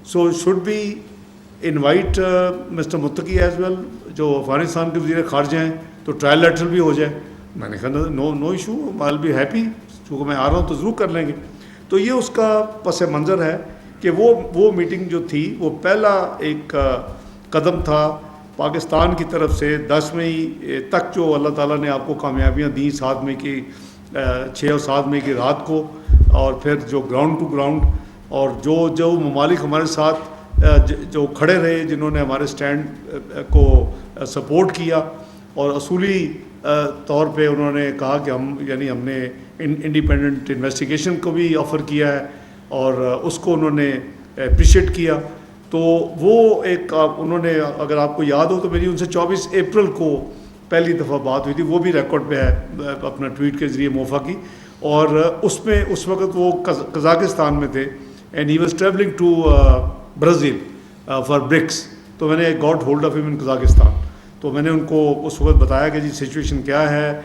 So should we invite Mr. Muttaqi as well, جو افغانستان کے وزیر خارجہ ہیں, تو ٹرائل لیٹرل بھی ہو جائے. میں نے کہا no issue, I'll be happy, چونکہ میں آ رہا ہوں تو ضرور کر لیں گے. تو یہ اس کا پس منظر ہے کہ وہ میٹنگ جو تھی وہ پہلا ایک قدم تھا پاکستان کی طرف سے 10 مئی تک جو اللہ تعالیٰ نے آپ کو کامیابیاں دیں 7 مئی کی 6 اور 7 مئی کی رات کو, اور پھر جو گراؤنڈ ٹو گراؤنڈ, اور جو ممالک ہمارے ساتھ جو کھڑے رہے, جنہوں نے ہمارے سٹینڈ کو سپورٹ کیا, اور اصولی طور پہ انہوں نے کہا کہ ہم نے انڈیپینڈنٹ انویسٹیگیشن کو بھی آفر کیا ہے, اور اس کو انہوں نے اپریشیٹ کیا. تو وہ ایک انہوں نے, اگر آپ کو یاد ہو تو میری ان سے 24 اپریل کو پہلی دفعہ بات ہوئی تھی, وہ بھی ریکارڈ پہ ہے اپنا ٹویٹ کے ذریعے موفا کی, اور اس میں اس وقت وہ قزاقستان میں تھے, and he was travelling to Brazil for BRICS. تو میں نے گاٹ ہولڈ آف ہم ان قزاقستان. تو میں نے ان کو اس وقت بتایا کہ جی سچویشن کیا ہے,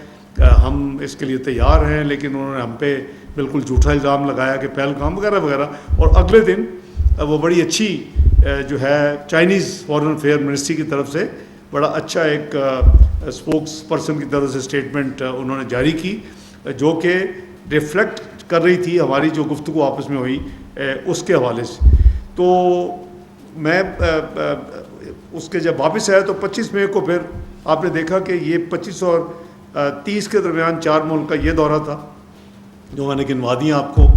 ہم اس کے لیے تیار ہیں, لیکن انہوں نے ہم پہ بالکل جھوٹا الزام لگایا کہ پہلگام وغیرہ وغیرہ. اور اگلے دن وہ بڑی اچھی جو ہے چائنیز فارن افیئر منسٹری کی طرف سے بڑا اچھا ایک اسپوکس پرسن کی طرف سے اسٹیٹمنٹ انہوں نے جاری کی, جو کہ ریفلیکٹ کر رہی تھی ہماری جو گفتگو آپس میں ہوئی اس کے حوالے سے. تو میں اس کے جب واپس آیا تو 25 مئی کو پھر آپ نے دیکھا کہ یہ 25 اور 30 کے درمیان 4 ملک کا یہ دورہ تھا جو میں نے گنوا دیا آپ کو,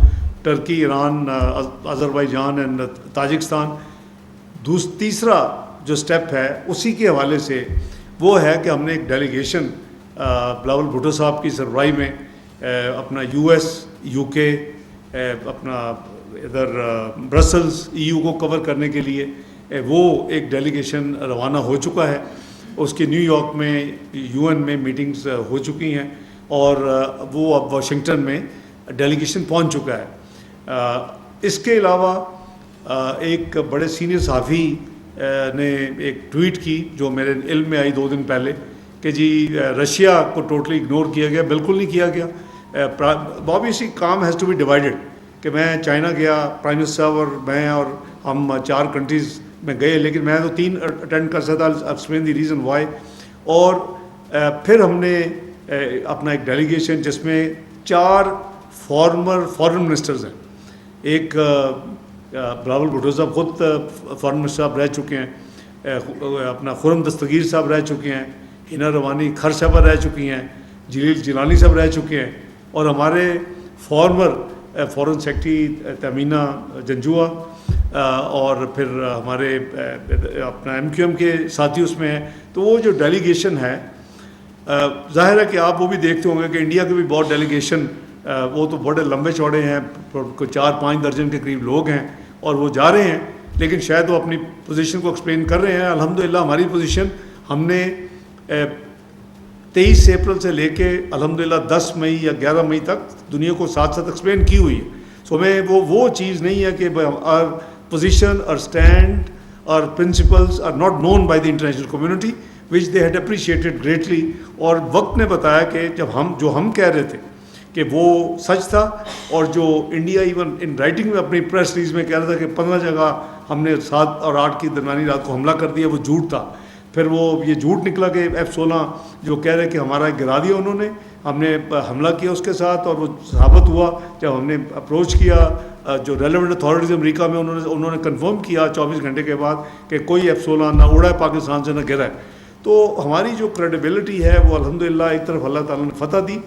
Turkey, Iran, Azerbaijan and Tajikistan. تیسرا جو سٹیپ ہے اسی کے حوالے سے وہ ہے کہ ہم نے ایک ڈیلیگیشن بلاول بھٹو صاحب کی سربراہی میں اپنا US, UK, اپنا ادھر برسلز, EU کو کور کرنے کے لیے وہ ایک ڈیلیگیشن روانہ ہو چکا ہے. اس کی نیو یارک میں UN میں میٹنگز ہو چکی ہیں, اور وہ اب واشنگٹن میں ڈیلیگیشن پہنچ چکا ہے. اس کے علاوہ ایک بڑے سینئر صحافی نے ایک ٹویٹ کی جو میرے علم میں آئی 2 دن پہلے کہ جی رشیا کو ٹوٹلی اگنور کیا گیا. بالکل نہیں کیا گیا. obviously کام ہیز ٹو بی ڈیوائڈیڈ, کہ میں چائنا گیا, پرائم منسٹر صاحب اور میں اور ہم 4 کنٹریز میں گئے, لیکن میں تو 3 اٹینڈ کر سکتا. Explain the reason why. اور پھر ہم نے اپنا ایک ڈیلیگیشن جس میں 4 فارن منسٹرز ہیں. ایک بلاول بھٹو صاحب خود فارن منسٹر صاحب رہ چکے ہیں, اپنا خرم دستگیر صاحب رہ چکے ہیں, ہینا روانی کھر صاحبہ رہ چکی ہیں, جلیل جیلانی صاحب رہ چکے ہیں, اور ہمارے farmer foreign secretary Tamina Janjua, اور پھر ہمارے اپنا MQM کے ساتھی اس میں ہیں. تو وہ جو ڈیلیگیشن ہے, ظاہر ہے کہ آپ وہ بھی دیکھتے ہوں گے کہ انڈیا کے بھی بہت ڈیلیگیشن, وہ تو بڑے لمبے چوڑے ہیں, 4-5 درجن کے قریب لوگ ہیں, اور وہ جا رہے ہیں, لیکن شاید وہ اپنی پوزیشن کو ایکسپلین کر رہے ہیں. الحمدللہ ہماری پوزیشن ہم نے 23 اپریل سے لے کے الحمدللہ 10 مئی یا 11 مئی تک دنیا کو ساتھ ساتھ ایکسپلین کی ہوئی ہے. سو میں وہ چیز نہیں ہے کہ our position or stand or principles are not known by the international community which they had appreciated greatly. اور وقت نے بتایا کہ جب ہم کہہ رہے تھے کہ وہ سچ تھا, اور جو انڈیا ایون ان رائٹنگ میں اپنی پریس ریلیز میں کہہ رہا تھا کہ 15 جگہ ہم نے 7 اور 8 کی درمیانی رات کو حملہ کر دیا, وہ جھوٹ تھا. پھر وہ یہ جھوٹ نکلا کہ F-16 جو کہہ رہے کہ ہمارا گرا دیا انہوں نے, ہم نے حملہ کیا اس کے ساتھ, اور وہ ثابت ہوا جب ہم نے اپروچ کیا جو ریلیونٹ اتھارٹیز امریکہ میں, انہوں نے کنفرم کیا 24 گھنٹے کے بعد کہ کوئی F-16 نہ اڑا ہے پاکستان سے نہ گرا ہے. تو ہماری جو کریڈیبلٹی ہے وہ الحمدللہ ایک طرف اللہ تعالیٰ نے فتح دی,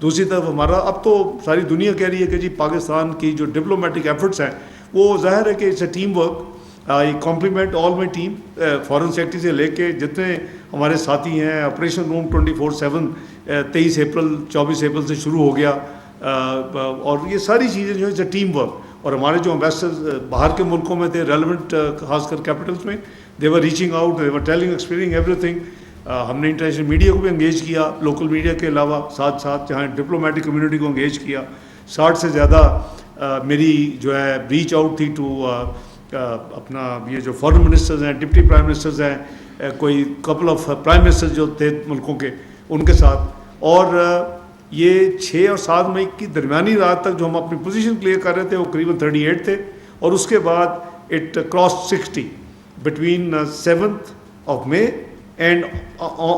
دوسری طرف ہمارا اب تو ساری دنیا کہہ رہی ہے کہ جی پاکستان کی جو ڈپلومیٹک ایفرٹس ہیں وہ ظاہر ہے کہ it's a team work. I compliment all my team, foreign secretary سے لے کے جتنے ہمارے ساتھی ہیں. آپریشن روم 24/7 23 اپریل 24 اپریل سے شروع ہو گیا, اور یہ ساری چیزیں جو ہے اٹس اے ٹیم ورک. اور ہمارے جو امبیسڈر باہر کے ملکوں میں تھے ریلیونٹ, خاص کر کیپٹلس میں, دے ور ریچنگ آؤٹ, دے ور ٹیلنگ ایکسپلیننگ ایوری تھنگ. ہم نے انٹرنیشنل میڈیا کو بھی انگیج کیا, لوکل میڈیا کے علاوہ ساتھ ساتھ جہاں ڈپلومیٹک کمیونٹی کو انگیج کیا. 60 سے زیادہ میری جو ہے ریچ آؤٹ تھی ٹو اپنا یہ جو فارن منسٹرز ہیں, ڈپٹی پرائم منسٹرز ہیں, کوئی کپل آف پرائم منسٹر جو تھے ملکوں کے, ان کے ساتھ. اور یہ 6 اور 7 مئی کی درمیانی رات تک جو ہم اپنی پوزیشن کلیئر کر رہے تھے وہ قریباً 38 تھے, اور اس کے بعد it crossed 60 between 7th of May and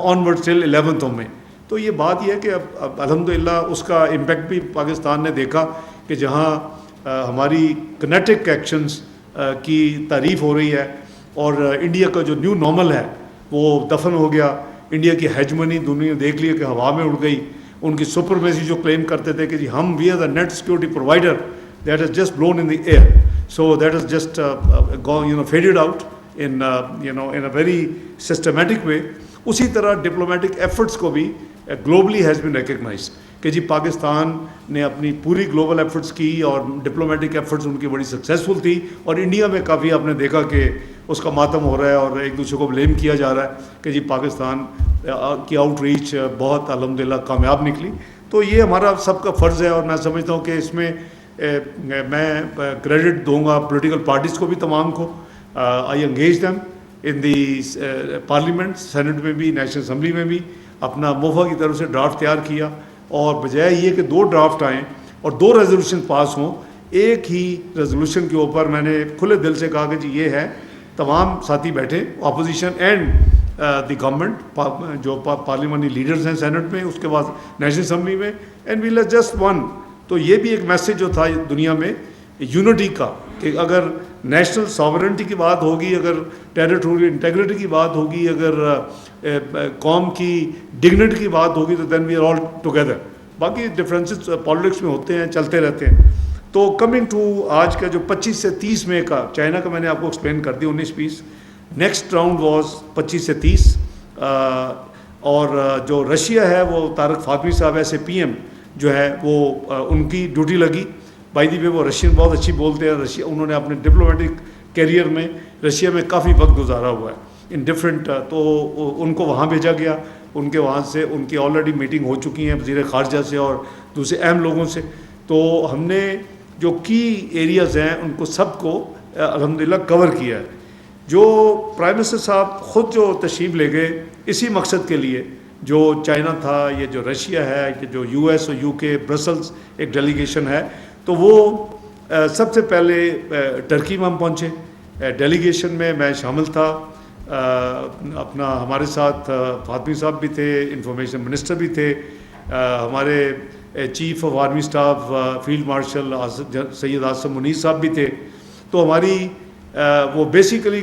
onwards till 11th of May. تو یہ بات یہ ہے کہ اب الحمدللہ اس کا امپیکٹ بھی پاکستان نے دیکھا کہ جہاں ہماری کنیٹک ایکشنز کی تعریف ہو رہی ہے اور انڈیا کا جو نیو نارمل ہے وہ دفن ہو گیا. انڈیا کی ہیجمنی دنیا دیکھ لی کہ ہوا میں اڑ گئی. ان کی سپرمیسی جو کلیم کرتے تھے کہ جی ہم we are the net security provider, that is just blown in the air. So that is just faded out in a very systematic way. اسی طرح ڈپلومیٹک ایفرٹس کو بھی گلوبلی ہیز بین ریکگنائز کہ جی پاکستان نے اپنی پوری گلوبل ایفرٹس کی اور ڈپلومیٹک ایفرٹس ان کی بڑی سکسیزفل تھی. اور انڈیا میں کافی آپ نے دیکھا کہ اس کا ماتم ہو رہا ہے اور ایک دوسرے کو بلیم کیا جا رہا ہے کہ جی پاکستان کی آؤٹ ریچ بہت الحمدللہ کامیاب نکلی. تو یہ ہمارا سب کا فرض ہے اور میں سمجھتا ہوں کہ اس میں میں کریڈٹ دوں گا پولیٹیکل پارٹیز کو بھی, تمام کو. I engage them in the parliament, senate میں بھی, نیشنل اسمبلی میں بھی. اپنا موفا کی طرف سے ڈرافٹ تیار کیا اور بجائے یہ کہ 2 ڈرافٹ آئیں اور 2 ریزولوشن پاس ہوں, ایک ہی ریزولوشن کے اوپر میں نے کھلے دل سے کہا کہ جی یہ ہے, تمام ساتھی بیٹھے اپوزیشن اینڈ دی گورنمنٹ, جو پارلیمنٹری لیڈرز ہیں سینٹ میں, اس کے بعد نیشنل اسمبلی میں, and we let's just one. تو یہ بھی ایک میسیج جو تھا دنیا میں یونٹی کا کہ اگر نیشنل ساورنٹی کی بات ہوگی, اگر ٹیریٹوریل انٹیگریٹی کی بات ہوگی, اگر قوم کی ڈگنیٹی کی بات ہوگی تو دین وی آر آل ٹوگیدر. باقی ڈفرینسز پالیٹکس میں ہوتے ہیں, چلتے رہتے ہیں. تو کمنگ ٹو آج کا جو 25 سے 30 مئی کا, چائنا کا میں نے آپ کو ایکسپلین کر دیا 19-20. نیکسٹ راؤنڈ واز 25 سے 30. اور جو رشیا ہے وہ طارق فاطمی صاحب ایسے پی ایم جو ہے وہ ان کی ڈیوٹی لگی. بائی دی وے وہ رشین بہت اچھی بولتے ہیں. رشیا انہوں نے اپنے ڈپلومیٹک کیریئر میں رشیا میں کافی وقت گزارا ہوا ہے ان ڈفرینٹ, تو ان کو وہاں بھیجا گیا. ان کے وہاں سے ان کی آلریڈی میٹنگ ہو چکی ہیں وزیر خارجہ سے اور دوسرے اہم لوگوں سے. تو ہم نے جو کی ایریاز ہیں ان کو سب کو الحمدللہ کور کیا ہے. جو پرائم منسٹر صاحب خود جو تشریف لے گئے اسی مقصد کے لیے, جو چائنا تھا, یہ جو رشیا ہے, یہ جو یو ایس اور یو کے برسلز ایک ڈیلیگیشن ہے, تو وہ سب سے پہلے ٹرکی میں ہم پہنچے. ڈیلیگیشن میں میں شامل تھا, اپنا ہمارے ساتھ فاطمی صاحب بھی تھے, انفارمیشن منسٹر بھی تھے, ہمارے chief of army staff field marshal Syed Asim Munir صاحب بھی تھے. تو ہماری وہ بیسیکلی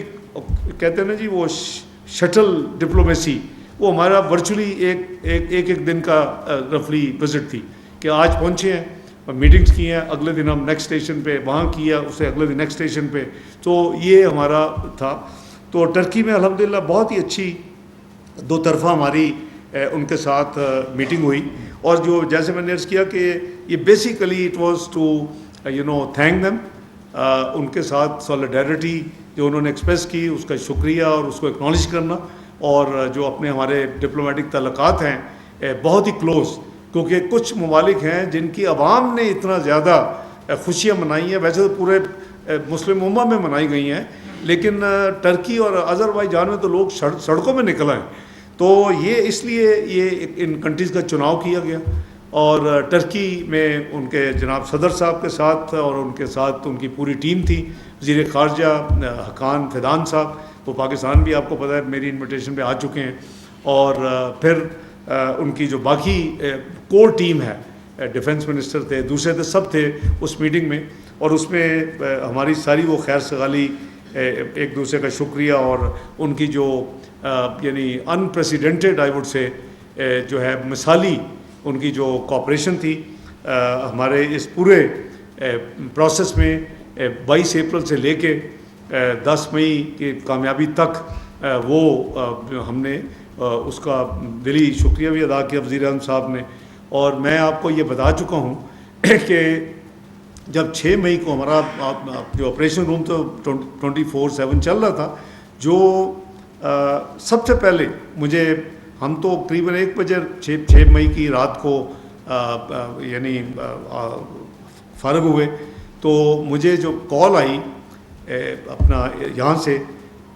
کہتے ہیں نا جی وہ شٹل ڈپلومیسی, وہ ہمارا ورچولی ایک دن کا رفلی وزٹ تھی کہ آج پہنچے ہیں, میٹنگز کی ہیں, اگلے دن ہم نیکسٹ اسٹیشن پہ وہاں کیا, اس سے اگلے دن نیکسٹ اسٹیشن پہ. تو یہ ہمارا تھا. تو ٹرکی میں الحمدللہ بہت ہی اچھی 2 طرفہ ہماری ان کے ساتھ میٹنگ ہوئی. اور جو جیسے میں نے عرض کیا کہ یہ basically it was to thank them, ان کے ساتھ سولیڈیرٹی جو انہوں نے ایکسپریس کی اس کا شکریہ اور اس کو ایکنالج کرنا. اور جو اپنے ہمارے ڈپلومیٹک تعلقات ہیں بہت ہی کلوز, کیونکہ کچھ ممالک ہیں جن کی عوام نے اتنا زیادہ خوشیاں منائی ہیں, ویسے تو پورے مسلم امہ میں منائی گئی ہیں, لیکن ٹرکی اور آذربائیجان میں تو لوگ سڑکوں میں نکل آئے. تو یہ اس لیے یہ ان کنٹریز کا چناؤ کیا گیا. اور ٹرکی میں ان کے جناب صدر صاحب کے ساتھ اور ان کے ساتھ ان کی پوری ٹیم تھی. وزیر خارجہ حقان فیدان صاحب, وہ پاکستان بھی آپ کو پتہ ہے میری انویٹیشن پہ آ چکے ہیں. اور پھر ان کی جو باقی کور ٹیم ہے, ڈیفنس منسٹر تھے, دوسرے تھے, سب تھے اس میٹنگ میں. اور اس میں ہماری ساری وہ خیر سگالی, ایک دوسرے کا شکریہ اور ان کی جو یعنی انپریسیڈنٹڈ آئی وڈ سے جو ہے مثالی ان کی جو کوآپریشن تھی ہمارے اس پورے پروسیس میں 22 اپریل سے لے کے 10 مئی کی کامیابی تک, وہ ہم نے اس کا دلی شکریہ بھی ادا کیا وزیر اعظم صاحب نے. اور میں آپ کو یہ بتا چکا ہوں کہ جب 6 مئی کو ہمارا جو آپریشن روم تو 24/7 چل رہا تھا, جو سب سے پہلے مجھے, ہم تو تقریباً 1 بجے 6 مئی کی رات کو یعنی فارغ ہوئے, تو مجھے جو کال آئی اپنا یہاں سے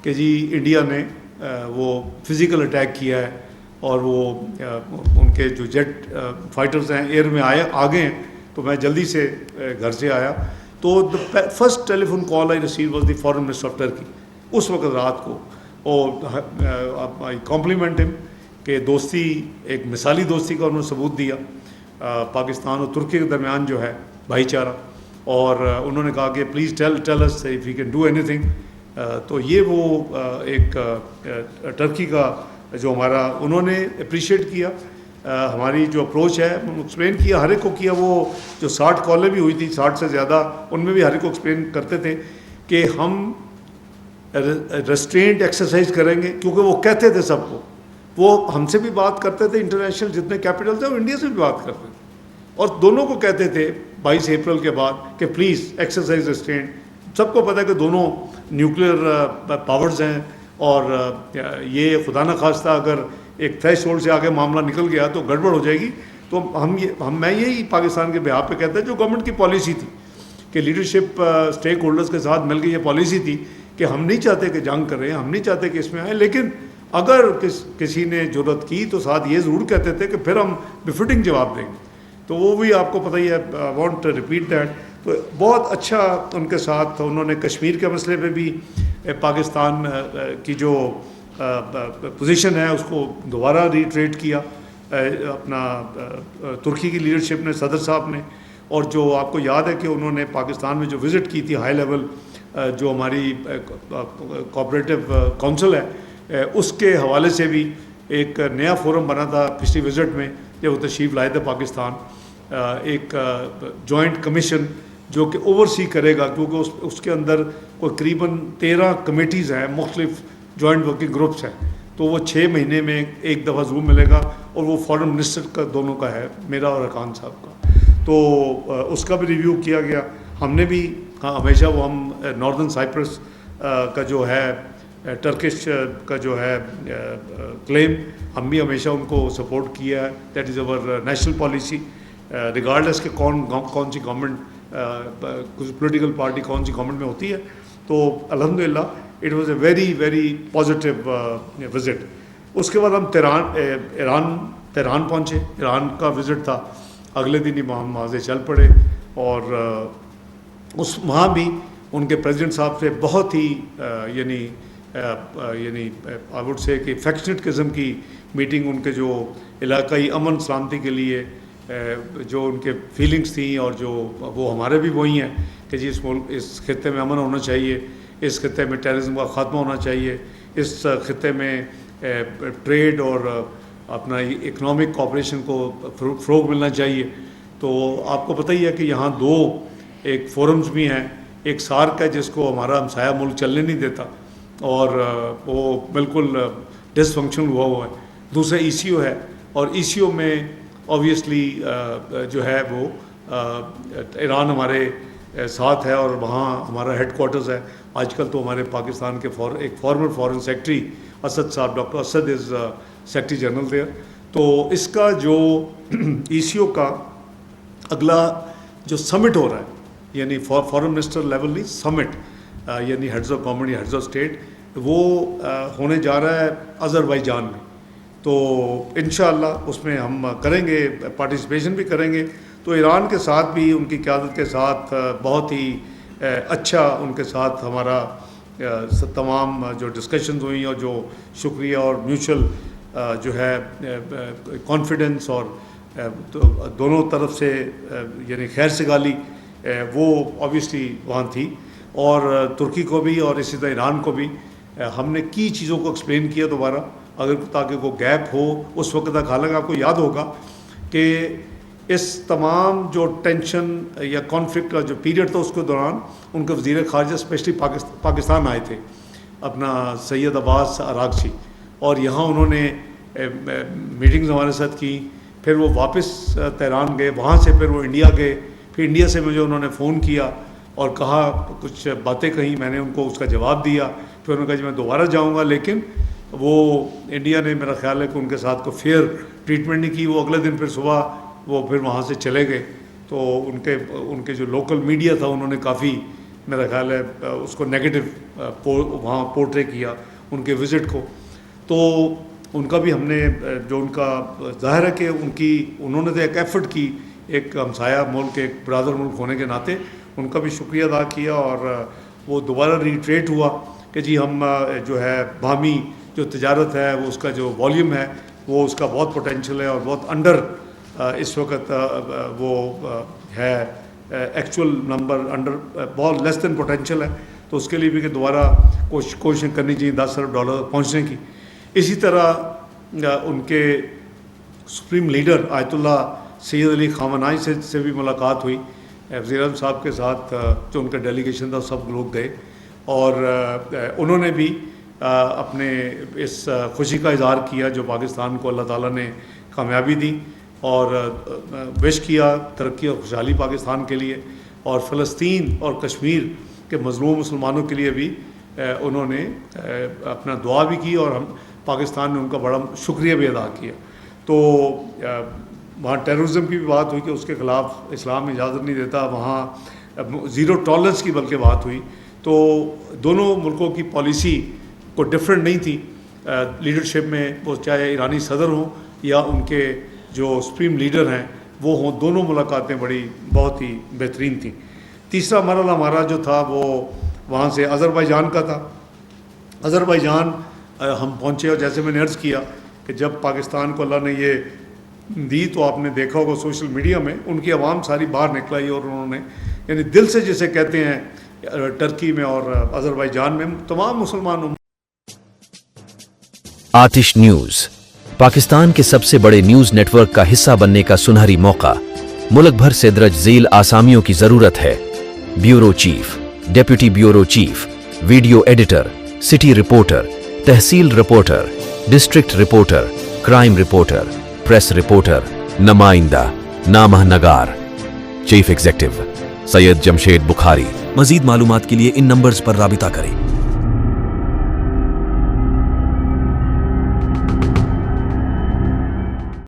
کہ جی انڈیا نے وہ فزیکل اٹیک کیا ہے اور وہ ان کے جو جیٹ فائٹرز ہیں ایئر میں آ گئے ہیں. تو میں جلدی سے گھر سے آیا تو first telephone call I receive was the foreign minister of Turkey اس وقت رات کو. اور آئی کمپلیمنٹ ہم کہ دوستی ایک مثالی دوستی کا انہوں نے ثبوت دیا پاکستان اور ترکی کے درمیان جو ہے بھائی چارہ. اور انہوں نے کہا کہ please tell us if you can do اینی تھنگ. تو یہ وہ ایک ٹرکی کا جو ہمارا انہوں نے اپریشیٹ کیا ہماری جو اپروچ ہے ایکسپلین کیا ہر ایک کو کیا. وہ جو 60 کالیں بھی ہوئی تھی 60 سے زیادہ ان میں بھی ہر ایک کو ایکسپلین کرتے تھے کہ ہم ریسٹرینٹ ایکسرسائز کریں گے, کیونکہ وہ کہتے تھے سب کو, وہ ہم سے بھی بات کرتے تھے انٹرنیشنل جتنے کیپٹل تھے وہ انڈیا سے بھی بات کرتے تھے اور دونوں کو کہتے تھے 22 اپریل کے بعد کہ پلیز ایکسرسائز ریسٹرینٹ. سب کو پتہ ہے کہ دونوں نیوکلیئر پاورز ہیں اور یہ خدا نہ خواستہ اگر ایک تھریش ہولڈ سے آگے معاملہ نکل گیا تو گڑبڑ ہو جائے گی. تو میں یہی پاکستان کے بہاف پہ کہتا ہے جو گورنمنٹ کی پالیسی تھی کہ لیڈرشپ اسٹیک ہولڈرز کے ساتھ مل کے یہ پالیسی تھی کہ ہم نہیں چاہتے کہ جنگ کریں, ہم نہیں چاہتے کہ اس میں آئیں, لیکن اگر کسی نے جرات کی تو ساتھ یہ ضرور کہتے تھے کہ پھر ہم بفٹنگ جواب دیں گے. تو وہ بھی آپ کو پتہ ہی ہے, وانٹ ریپیٹ دیٹ. تو بہت اچھا ان کے ساتھ انہوں نے کشمیر کے مسئلے پہ بھی پاکستان کی جو پوزیشن ہے اس کو دوبارہ ریٹریٹ کیا اپنا ترکی کی لیڈرشپ نے, صدر صاحب نے. اور جو آپ کو یاد ہے کہ انہوں نے پاکستان میں جو وزٹ کی تھی ہائی لیول جو ہماری کوآپریٹو کونسل ہے اس کے حوالے سے بھی ایک نیا فورم بنا تھا پچھلی وزٹ میں جب وہ تشریف لائے تھے پاکستان, ایک جوائنٹ کمیشن جو کہ اوورسی کرے گا, کیونکہ اس کے اندر کوئی قریباً 13 کمیٹیز ہیں, مختلف جوائنٹ ورکنگ گروپس ہیں. تو وہ 6 مہینے میں ایک دفعہ زوم ملے گا اور وہ فارن منسٹر کا دونوں کا ہے, میرا اور ارکان صاحب کا. تو اس کا بھی ریویو کیا گیا. ہم نے بھی ہمیشہ وہ ہم ناردرن سائپرس کا جو ہے ٹرکش کا جو ہے کلیم ہم بھی ہمیشہ ان کو سپورٹ کیا ہے. That is over national policy regardless کہ کون سی گورنمنٹ پولیٹیکل پارٹی کون سی گورنمنٹ میں ہوتی ہے. تو الحمدللہ it was a very very positive visit. اس کے بعد ہم تہران پہنچے, ایران کا وزٹ تھا. اگلے دن ہی ہم وہاں سے چل پڑے اور وہاں بھی ان کے پریزیڈنٹ صاحب سے بہت ہی یعنی آئی وڈ سے کہ افیکشنیٹ قسم کی میٹنگ, ان کے جو علاقائی امن سلامتی کے لیے جو ان کے فیلنگس تھیں اور جو وہ ہمارے بھی وہی ہیں کہ جی اس خطے میں امن ہونا چاہیے, اس خطے میں ٹیررزم کا خاتمہ ہونا چاہیے, اس خطے میں ٹریڈ اور اپنا اکنامک کوآپریشن کو فروغ ملنا چاہیے. تو آپ کو پتہ ہی ہے کہ یہاں 2 ایک فورمز بھی ہیں, ایک سارک ہے جس کو ہمارا ہمسایہ ملک چلنے نہیں دیتا اور وہ بالکل ڈس فنکشن ہوا ہے. دوسرا ECO ہے اور ECO میں اوبیسلی جو ہے وہ ایران ہمارے ساتھ ہے اور وہاں ہمارا ہیڈ کوارٹرز ہے. آج کل تو ہمارے پاکستان کے ایک فارمر فارن سیکرٹری اسد صاحب, doctor Asad is secretary general there. تو اس کا جو ECO کا اگلا جو سمٹ ہو رہا ہے یعنی فارن منسٹر لیول نہیں سمٹ یعنی ہیڈز آف گورنمنٹ یا ہیڈز آف اسٹیٹ, وہ ہونے جا رہا ہے آذربائیجان میں. تو انشاءاللہ اس میں ہم کریں گے, پارٹیسپیشن بھی کریں گے. تو ایران کے ساتھ بھی ان کی قیادت کے ساتھ بہت ہی اچھا ان کے ساتھ ہمارا تمام جو ڈسکشنز ہوئیں اور جو شکریہ اور میوچل جو ہے کانفیڈنس اور دونوں طرف سے یعنی خیر سگالی وہ اوبیسلی وہاں تھی. اور ترکی کو بھی اور اسی طرح ایران کو بھی ہم نے کی چیزوں کو ایکسپلین کیا دوبارہ اگر تاکہ وہ گیپ ہو اس وقت تک. حالانکہ آپ کو یاد ہوگا کہ اس تمام جو ٹینشن یا کانفلکٹ کا جو پیریڈ تھا اس کے دوران ان کے وزیر خارجہ اسپیشلی پاکستان آئے تھے اپنا سید عباس اراغچی, اور یہاں انہوں نے میٹنگز ہمارے ساتھ کی. پھر وہ واپس تہران گئے, وہاں سے پھر وہ انڈیا گئے. پھر انڈیا سے مجھے انہوں نے فون کیا اور کہا کچھ باتیں کہیں, میں نے ان کو اس کا جواب دیا. پھر انہوں نے کہا جی میں دوبارہ جاؤں گا, لیکن وہ انڈیا نے میرا خیال ہے کہ ان کے ساتھ کو فیئر ٹریٹمنٹ نہیں کی. وہ اگلے دن پھر صبح وہ پھر وہاں سے چلے گئے. تو ان کے جو لوکل میڈیا تھا انہوں نے کافی میرا خیال ہے اس کو نیگیٹو وہاں پورٹرے کیا ان کے وزٹ کو. تو ان کا بھی ہم نے جو ان کا ظاہر ہے کہ انہوں نے تو ایک ایفرٹ کی ایک ہمسایہ ملک ایک برادر ملک ہونے کے ناطے ان کا بھی شکریہ ادا کیا، اور وہ دوبارہ ریٹریٹ ہوا کہ جی ہم جو ہے باہمی جو تجارت ہے وہ اس کا جو والیوم ہے وہ اس کا بہت پوٹینشیل ہے، اور بہت انڈر اس وقت وہ ہے ایکچوئل نمبر انڈر بہت لیس دین پوٹینشیل ہے، تو اس کے لیے بھی کہ دوبارہ کوششیں کرنی چاہیے $10 ارب پہنچنے کی۔ اسی طرح ان کے سپریم لیڈر آیت اللہ سید علی خامنہئی سے بھی ملاقات ہوئی، وزیر اعظم صاحب کے ساتھ جو ان کا ڈیلیگیشن تھا سب لوگ گئے، اور انہوں نے بھی اپنے اس خوشی کا اظہار کیا جو پاکستان کو اللہ تعالیٰ نے کامیابی دی، اور وش کیا ترقی اور خوشحالی پاکستان کے لیے، اور فلسطین اور کشمیر کے مظلوم مسلمانوں کے لیے بھی انہوں نے اپنا دعا بھی کی، اور ہم پاکستان نے ان کا بڑا شکریہ بھی ادا کیا۔ تو وہاں ٹیررزم کی بھی بات ہوئی کہ اس کے خلاف اسلام اجازت نہیں دیتا، وہاں زیرو ٹالرنس کی بلکہ بات ہوئی۔ تو دونوں ملکوں کی پالیسی کو ڈفرینٹ نہیں تھی لیڈرشپ میں، وہ چاہے ایرانی صدر ہوں یا ان کے جو سپریم لیڈر ہیں وہ ہوں، دونوں ملاقاتیں بہت ہی بہترین تھیں۔ تیسرا مرحلہ ہمارا جو تھا وہ وہاں سے آذربائیجان کا تھا۔ آذربائیجان ہم پہنچے، اور جیسے میں نے عرض کیا کہ جب پاکستان کو اللہ نے یہ دی تو آپ نے دیکھا ہوگا سوشل میڈیا میں ان کی عوام ساری باہر نکل آئی، اور انہوں نے یعنی دل سے جسے کہتے ہیں ٹرکی میں اور آذربائیجان میں تمام مسلمان۔ آتش نیوز پاکستان کے سب سے بڑے نیوز نیٹ ورک کا حصہ بننے کا سنہری موقع، ملک بھر سے درج ذیل آسامیوں کی ضرورت ہے: bureau chief, deputy bureau chief, video editor, city reporter, tehsil reporter, district reporter, crime reporter, press reporter, نمائندہ، نامہ نگار۔ Chief executive Syed Jamshed Bukhari. مزید معلومات کے لیے ان نمبرز پر رابطہ کریں۔